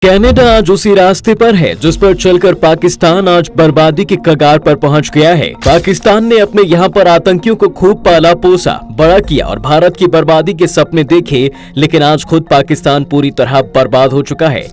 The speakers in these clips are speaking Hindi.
कनाडा आज उसी रास्ते पर है जिस पर चलकर पाकिस्तान आज बर्बादी की कगार पर पहुंच गया है। पाकिस्तान ने अपने यहाँ पर आतंकियों को खूब पाला पोसा, बड़ा किया और भारत की बर्बादी के सपने देखे, लेकिन आज खुद पाकिस्तान पूरी तरह बर्बाद हो चुका है।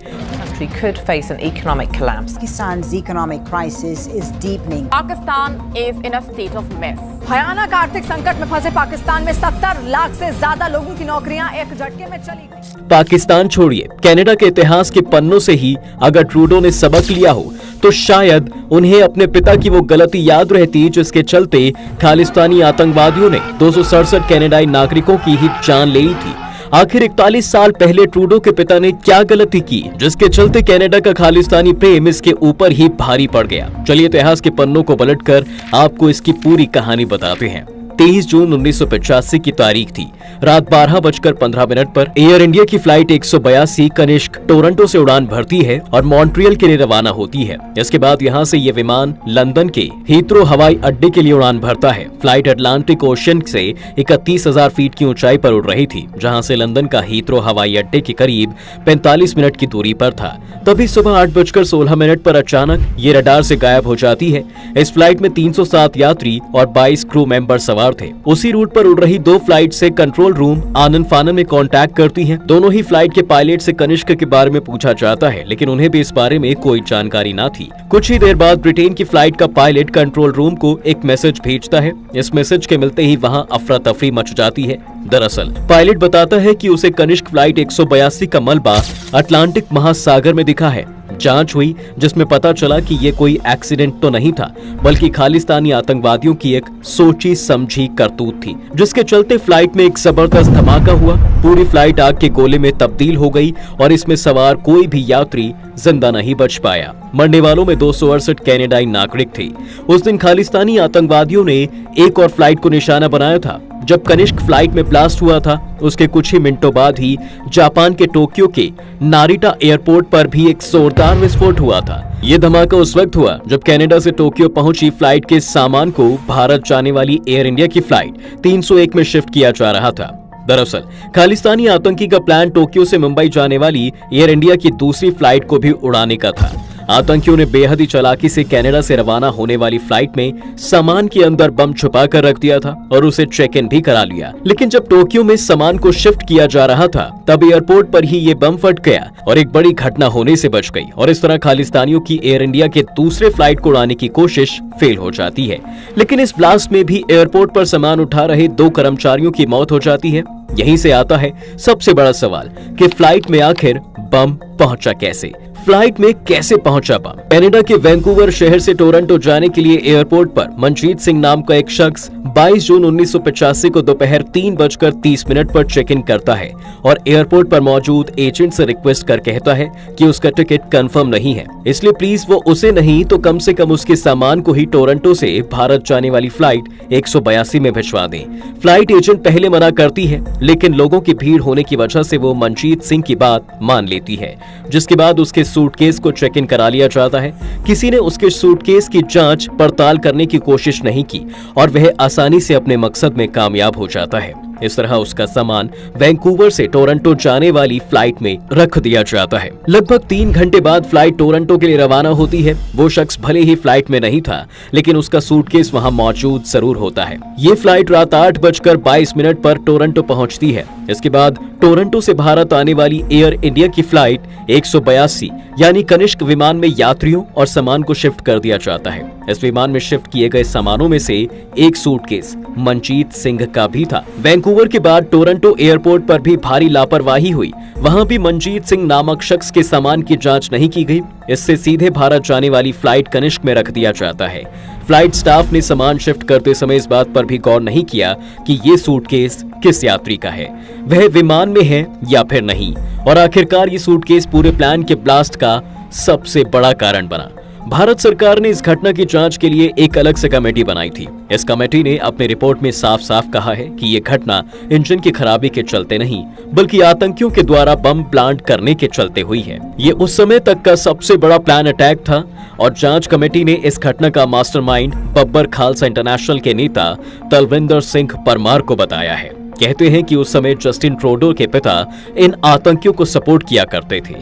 Could face an economic collapse. Pakistan's economic crisis is deepening. Pakistan is in a state of mess. भयानक आर्थिक संकट में फंसे पाकिस्तान में 70 लाख से ज्यादा लोगों की नौकरियां एक झटके में चली गई। पाकिस्तान छोड़िए, कनाडा के इतिहास के पन्नों से ही अगर ट्रूडो ने सबक लिया हो तो शायद उन्हें अपने पिता की वो गलती याद रहती जिसके चलते खालिस्तानी आतंकवादियों ने 267 कनाडाई नागरिकों की ही जान ले ली थी। आखिर 41 साल पहले ट्रूडो के पिता ने क्या गलती की जिसके चलते कनाडा का खालिस्तानी प्रेम इसके ऊपर ही भारी पड़ गया। चलिए इतिहास के पन्नों को पलटकर आपको इसकी पूरी कहानी बताते हैं। 23 जून 1985 की तारीख थी। रात 12:15 पर एयर इंडिया की फ्लाइट 182 कनिष्क टोरंटो से उड़ान भरती है और मॉन्ट्रियल के लिए रवाना होती है। इसके बाद यहां से ये विमान लंदन के हीथ्रो हवाई अड्डे के लिए उड़ान भरता है। फ्लाइट अटलांटिक ओशन से 31,000 फीट की ऊंचाई पर उड़ रही थी, जहां से लंदन का हीथ्रो हवाई अड्डे के करीब 45 मिनट की दूरी पर था। तभी सुबह 8:16 पर अचानक ये रडार से गायब हो जाती है। इस फ्लाइट में 307 यात्री और 22 क्रू मेंबर सवार थे। उसी रूट पर उड़ रही 2 फ्लाइट से कंट्रोल रूम आनन फानन में कांटेक्ट करती हैं। दोनों ही फ्लाइट के पायलट से कनिष्क के बारे में पूछा जाता है, लेकिन उन्हें भी इस बारे में कोई जानकारी ना थी। कुछ ही देर बाद ब्रिटेन की फ्लाइट का पायलट कंट्रोल रूम को एक मैसेज भेजता है। इस मैसेज के मिलते ही वहां अफरा तफरी मच जाती है। दरअसल पायलट बताता है कि उसे कनिष्क फ्लाइट 182 का मलबा अटलांटिक महासागर में दिखा है। जांच हुई जिसमें पता चला कि ये कोई एक्सीडेंट तो नहीं था, बल्कि खालिस्तानी आतंकवादियों की एक सोची समझी करतूत थी, जिसके चलते फ्लाइट में एक जबरदस्त धमाका हुआ। पूरी फ्लाइट आग के गोले में तब्दील हो गई और इसमें सवार कोई भी यात्री जिंदा नहीं बच पाया। मरने वालों में 268 कनाडाई नागरिक थे। उस दिन खालिस्तानी आतंकवादियों ने एक और फ्लाइट को निशाना बनाया था। जब कनिष्क फ्लाइट में ब्लास्ट हुआ था, उसके कुछ ही मिनटों बाद ही जापान के टोक्यो के नारिटा एयरपोर्ट पर भी एक जोरदार विस्फोट हुआ था। ये धमाका उस वक्त हुआ जब कनाडा से टोक्यो पहुंची फ्लाइट के सामान को भारत जाने वाली एयर इंडिया की फ्लाइट 301 में शिफ्ट किया जा रहा था। दरअसल खालिस्तानी आतंकी का प्लान टोक्यो से मुंबई जाने वाली एयर इंडिया की दूसरी फ्लाइट को भी उड़ाने का था। आतंकियों ने बेहद ही चालाकी से कनाडा से रवाना होने वाली फ्लाइट में सामान के अंदर बम छुपा कर रख दिया था और उसे चेक इन भी करा लिया। लेकिन जब टोक्यो में सामान को शिफ्ट किया जा रहा था, तब एयरपोर्ट पर ही ये बम फट गया और एक बड़ी घटना होने से बच गई और इस तरह खालिस्तानियों की एयर इंडिया के दूसरे फ्लाइट को उड़ाने की कोशिश फेल हो जाती है। लेकिन इस ब्लास्ट में भी एयरपोर्ट पर सामान उठा रहे 2 कर्मचारियों की मौत हो जाती है। यहीं से आता है सबसे बड़ा सवाल कि फ्लाइट में आखिर बम पहुंचा कैसे? फ्लाइट में कैसे पहुंचा बम? कनाडा के वैंकूवर शहर से टोरंटो जाने के लिए एयरपोर्ट पर मनजीत सिंह नाम का एक शख्स 22 जून 1985 को दोपहर 3:30 पर चेक इन करता है और एयरपोर्ट पर मौजूद एजेंट से रिक्वेस्ट कर कहता है कि उसका टिकट कंफर्म नहीं है, इसलिए प्लीज वो उसे नहीं तो कम से कम उसके सामान को ही टोरंटो से भारत जाने वाली फ्लाइट 182 में भिजवा दें। फ्लाइट एजेंट पहले मना करती है, लेकिन लोगों की भीड़ होने की वजह से वो मनजीत सिंह की बात मान लेती है, जिसके बाद उसके सूटकेस को चेक इन करा लिया जाता है। किसी ने उसके सूटकेस की जांच पड़ताल करने की कोशिश नहीं की और वह आसानी से अपने मकसद में कामयाब हो जाता है। इस तरह उसका सामान वैंकूवर से टोरंटो जाने वाली फ्लाइट में रख दिया जाता है। लगभग 3 घंटे बाद फ्लाइट टोरंटो के लिए रवाना होती है। वो शख्स भले ही फ्लाइट में नहीं था, लेकिन उसका सूटकेस वहां मौजूद जरूर होता है। ये फ्लाइट रात 8:22 पर टोरंटो पहुंचती है। इसके बाद टोरंटो से भारत आने वाली एयर इंडिया की फ्लाइट 182 यानी कनिष्क विमान में यात्रियों और सामान को शिफ्ट कर दिया जाता है। इस विमान में शिफ्ट किए गए सामानों में से एक सूटकेस मनजीत सिंह का भी था। वैंकूवर के बाद टोरंटो एयरपोर्ट पर भी भारी लापरवाही हुई। वहां भी मनजीत सिंह नामक शख्स के सामान की जांच नहीं की गई। इससे सीधे भारत जाने वाली फ्लाइट कनिष्क में रख दिया जाता है। फ्लाइट स्टाफ ने सामान शिफ्ट करते समय इस बात पर भी गौर नहीं किया कि ये सूटकेस किस यात्री का है, वह विमान में है या फिर नहीं, और आखिरकार ये सूटकेस पूरे प्लान के ब्लास्ट का सबसे बड़ा कारण बना। भारत सरकार ने इस घटना की जांच के लिए एक अलग से कमेटी बनाई थी। इस कमेटी ने अपनी रिपोर्ट में साफ साफ कहा है कि ये घटना इंजन की खराबी के चलते नहीं, बल्कि आतंकियों के द्वारा बम प्लांट करने के चलते हुई है। ये उस समय तक का सबसे बड़ा प्लान अटैक था और जांच कमेटी ने इस घटना का मास्टरमाइंड बब्बर खालसा इंटरनेशनल के नेता तलविंदर सिंह परमार को बताया है। कहते हैं कि उस समय जस्टिन ट्रूडो के पिता इन आतंकियों को सपोर्ट किया करते थे।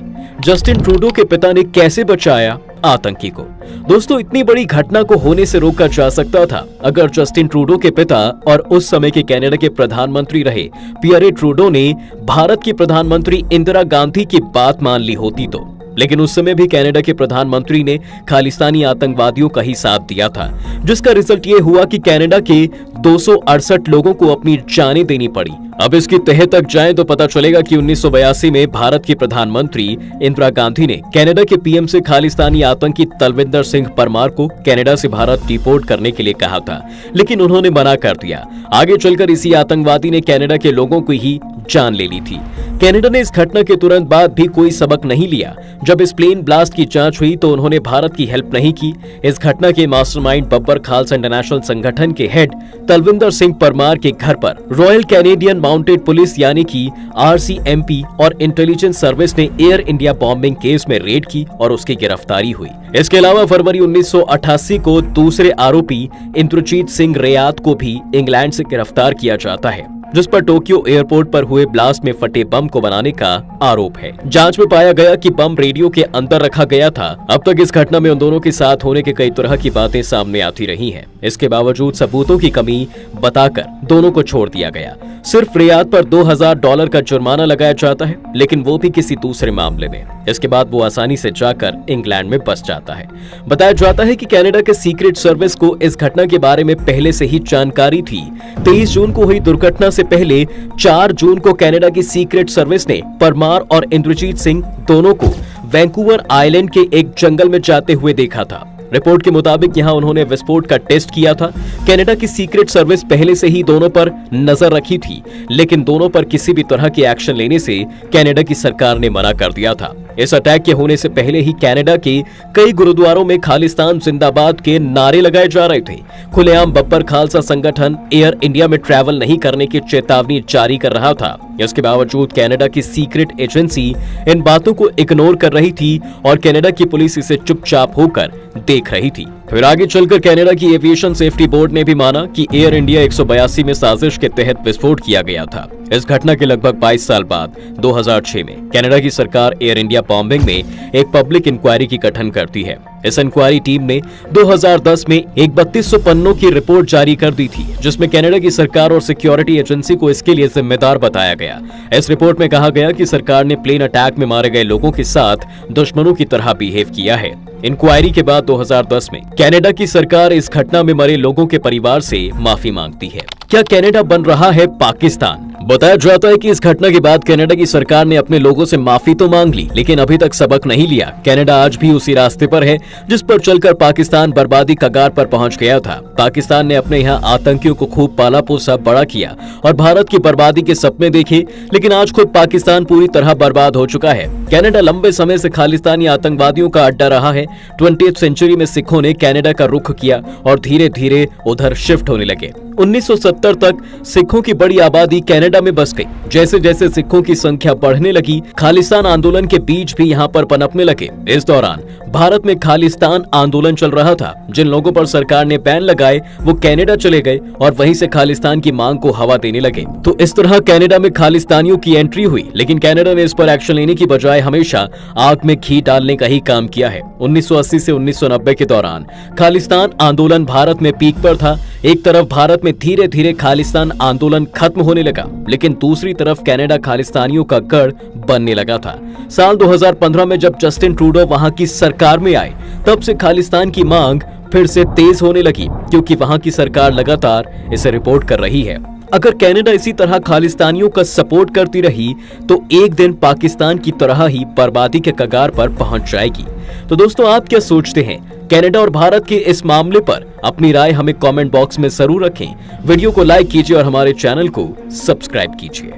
जस्टिन ट्रूडो के पिता ने कैसे बचाया आतंकी को? दोस्तों, इतनी बड़ी घटना को होने से रोका जा सकता था अगर जस्टिन ट्रूडो के पिता और उस समय के कनाडा के प्रधानमंत्री रहे पियरे ट्रूडो ने भारत की प्रधानमंत्री इंदिरा गांधी की बात मान ली होती तो। लेकिन उस समय भी कनाडा के प्रधानमंत्री ने खालिस्तानी आतंकवादियों का ही साथ दिया था, जिसका रिजल्ट ये हुआ कि कनाडा के 268 लोगों को अपनी जानें देनी पड़ी। अब इसकी तह तक जाएं तो पता चलेगा कि 1982 में भारत की प्रधानमंत्री इंदिरा गांधी ने कनाडा के पीएम से खालिस्तानी आतंकी तलविंदर सिंह परमार को कनाडा से भारत डिपोर्ट करने के लिए कहा था, लेकिन उन्होंने मना कर दिया। आगे चलकर इसी आतंकवादी ने कनाडा के लोगों को ही जान ले ली थी। कनाडा ने इस घटना के तुरंत बाद भी कोई सबक नहीं लिया। जब इस प्लेन ब्लास्ट की जांच हुई तो उन्होंने भारत की हेल्प नहीं की। इस घटना के मास्टरमाइंड बब्बर खालसा इंटरनेशनल संगठन के हेड तलविंदर सिंह परमार के घर पर रॉयल कैनेडियन माउंटेड पुलिस यानी कि RCMP और इंटेलिजेंस सर्विस ने एयर इंडिया बॉम्बिंग केस में रेड की और उसकी गिरफ्तारी हुई। इसके अलावा फरवरी 1988 को दूसरे आरोपी इंद्रजीत सिंह रेयात को भी इंग्लैंड से गिरफ्तार किया जाता है, जिस पर टोक्यो एयरपोर्ट पर हुए ब्लास्ट में फटे बम को बनाने का आरोप है। जांच में पाया गया कि बम रेडियो के अंदर रखा गया था। अब तक इस घटना में उन दोनों के साथ होने के कई तरह की बातें सामने आती रही हैं। इसके बावजूद सबूतों की कमी बताकर दोनों को छोड़ दिया गया। सिर्फ रियाद पर $2000 का जुर्माना लगाया जाता है, लेकिन वो भी किसी दूसरे मामले में। इसके बाद वो आसानी से जाकर इंग्लैंड में बस जाता है। बताया जाता है कि कनाडा के सीक्रेट सर्विस को इस घटना के बारे में पहले से ही जानकारी थी। 23 जून को हुई दुर्घटना से पहले 4 जून को कनाडा की सीक्रेट सर्विस ने परमार और इंद्रजीत सिंह दोनों को वैंकूवर आइलैंड के एक जंगल में जाते हुए देखा था। रिपोर्ट के मुताबिक यहां उन्होंने विस्फोट का टेस्ट किया था। कनाडा की सीक्रेट सर्विस पहले से ही दोनों पर नजर रखी थी, लेकिन दोनों पर किसी भी तरह के एक्शन लेने से कनाडा की सरकार ने मना कर दिया था। इस अटैक के होने से पहले ही कनाडा के कई गुरुद्वारों में खालिस्तान जिंदाबाद के नारे लगाए जा रहे थे। खुलेआम बब्बर खालसा संगठन एयर इंडिया में ट्रैवल नहीं करने की चेतावनी जारी कर रहा था। इसके बावजूद कनाडा की सीक्रेट एजेंसी इन बातों को इग्नोर कर रही थी और कनाडा की पुलिस इसे चुपचाप होकर देख रही थी। फिर आगे चलकर कनाडा की एविएशन सेफ्टी बोर्ड ने भी माना कि एयर इंडिया 182 में साजिश के तहत विस्फोट किया गया था। इस घटना के लगभग 22 साल बाद 2006 में कनाडा की सरकार एयर इंडिया बॉम्बिंग में एक पब्लिक इंक्वायरी की गठन करती है। इस इंक्वायरी टीम ने 2010 में एक 3200 पन्नों की रिपोर्ट जारी कर दी थी, जिसमें कनाडा की सरकार और सिक्योरिटी एजेंसी को इसके लिए जिम्मेदार बताया गया। इस रिपोर्ट में कहा गया कि सरकार ने प्लेन अटैक में मारे गए लोगों के साथ दुश्मनों की तरह बिहेव किया है। इंक्वायरी के बाद 2010 में कनाडा की सरकार इस घटना में मरे लोगों के परिवार से माफी मांगती है। क्या कनाडा बन रहा है पाकिस्तान? बताया जाता है कि इस घटना के बाद कनाडा की सरकार ने अपने लोगों से माफी तो मांग ली, लेकिन अभी तक सबक नहीं लिया। कनाडा आज भी उसी रास्ते पर है जिस पर चलकर पाकिस्तान बर्बादी कगार पर पहुंच गया था। पाकिस्तान ने अपने यहाँ आतंकियों को खूब पाला पोसा बड़ा किया और भारत की बर्बादी के सपने देखे, लेकिन आज खुद पाकिस्तान पूरी तरह बर्बाद हो चुका है। कनाडा लंबे समय से खालिस्तानी आतंकवादियों का अड्डा रहा है। 20वीं सेंचुरी में सिखों ने कनाडा का रुख किया और धीरे धीरे उधर शिफ्ट होने लगे। 1970 तक सिखों की बड़ी आबादी कनाडा में बस गई। जैसे जैसे सिखों की संख्या बढ़ने लगी, खालिस्तान आंदोलन के बीज भी यहाँ पर पनपने लगे। इस दौरान भारत में खालिस्तान आंदोलन चल रहा था। जिन लोगों पर सरकार ने बैन लगाए वो कनाडा चले गए और वहीं से खालिस्तान की मांग को हवा देने लगे। तो इस तरह कनाडा में खालिस्तानियों की एंट्री हुई, लेकिन कनाडा ने इस पर एक्शन लेने की बजाय हमेशा आग में घी डालने का ही काम किया है। 1980 से 1990 के दौरान खालिस्तान आंदोलन भारत में पीक पर था। एक तरफ भारत में धीरे धीरे खालिस्तान आंदोलन खत्म होने लगा, लेकिन दूसरी तरफ कनाडा खालिस्तानियों का गढ़ बनने लगा था। साल 2015 में जब जस्टिन ट्रूडो वहां की सरकार में आए, तब से खालिस्तान की मांग फिर से तेज होने लगी, क्योंकि वहां की सरकार लगातार इसे रिपोर्ट कर रही है। अगर कनाडा इसी तरह खालिस्तानियों का सपोर्ट करती रही तो एक दिन पाकिस्तान की तरह ही बर्बादी के कगार पर पहुंच जाएगी। तो दोस्तों, आप क्या सोचते हैं? कनाडा और भारत के इस मामले पर अपनी राय हमें कमेंट बॉक्स में जरूर रखें। वीडियो को लाइक कीजिए और हमारे चैनल को सब्सक्राइब कीजिए।